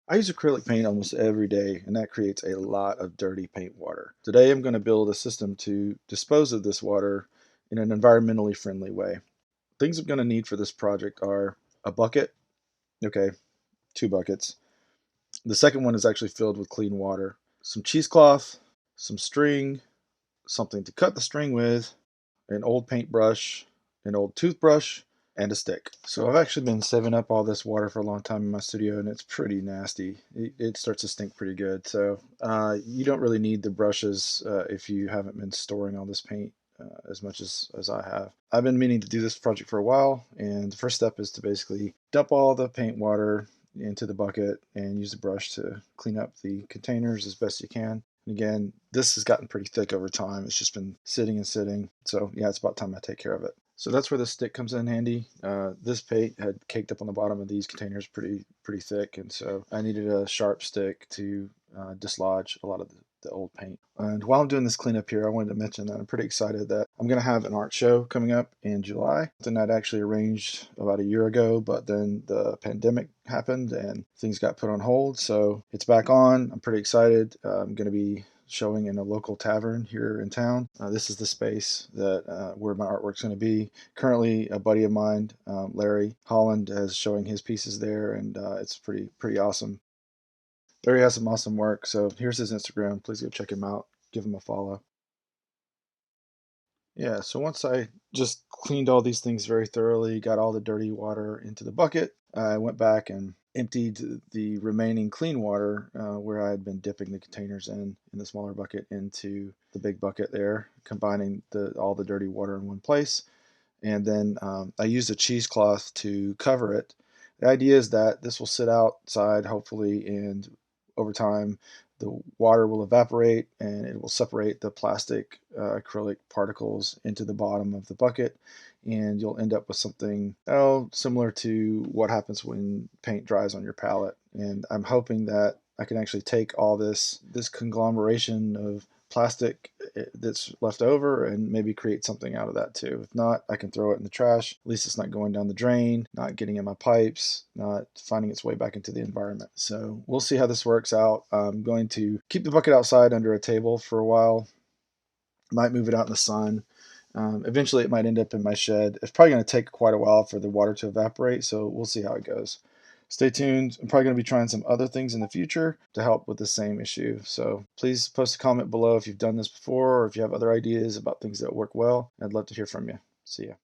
I use acrylic paint almost every day, and that creates a lot of dirty paint water. Today I'm going to build a system to dispose of this water in an environmentally friendly way. Things I'm going to need for this project are a bucket, okay, 2 buckets. The second one is actually filled with clean water, some cheesecloth, some string, something to cut the string with, an old paintbrush, an old toothbrush, and a stick. So I've actually been saving up all this water for a long time in my studio, and it's pretty nasty. It starts to stink pretty good. So you don't really need the brushes if you haven't been storing all this paint as much as I have. I've been meaning to do this project for a while, and the first step is to basically dump all the paint water into the bucket and use the brush to clean up the containers as best you can. And again, this has gotten pretty thick over time. It's just been sitting and sitting. So yeah, it's about time I take care of it. So that's where the stick comes in handy. This paint had caked up on the bottom of these containers pretty thick, and so I needed a sharp stick to dislodge a lot of the old paint. And while I'm doing this cleanup here, I wanted to mention that I'm pretty excited that I'm going to have an art show coming up in July. Something I'd actually arranged about a year ago, but then the pandemic happened and things got put on hold. So it's back on. I'm pretty excited. I'm going to be showing in a local tavern here in town. This is the space that where my artwork's going to be. Currently, a buddy of mine, Larry Holland, is showing his pieces there, and it's pretty awesome. Larry has some awesome work. So here's his Instagram. Please go check him out. Give him a follow. Yeah, so once I just cleaned all these things very thoroughly, got all the dirty water into the bucket, I went back and emptied the remaining clean water where I had been dipping the containers in the smaller bucket into the big bucket there, combining all the dirty water in one place. And then I used a cheesecloth to cover it. The idea is that this will sit outside, hopefully, and over time, the water will evaporate and it will separate the plastic acrylic particles into the bottom of the bucket, and you'll end up with something similar to what happens when paint dries on your palette. And I'm hoping that I can actually take all this conglomeration of plastic that's left over and maybe create something out of that too. If not, I can throw it in the trash. At least it's not going down the drain, not getting in my pipes, not finding its way back into the environment. So we'll see how this works out. I'm going to keep the bucket outside under a table for a while. Might move it out in the sun. Eventually, it might end up in my shed. It's probably going to take quite a while for the water to evaporate, so we'll see how it goes. Stay tuned. I'm probably going to be trying some other things in the future to help with the same issue. So please post a comment below if you've done this before or if you have other ideas about things that work well. I'd love to hear from you. See ya.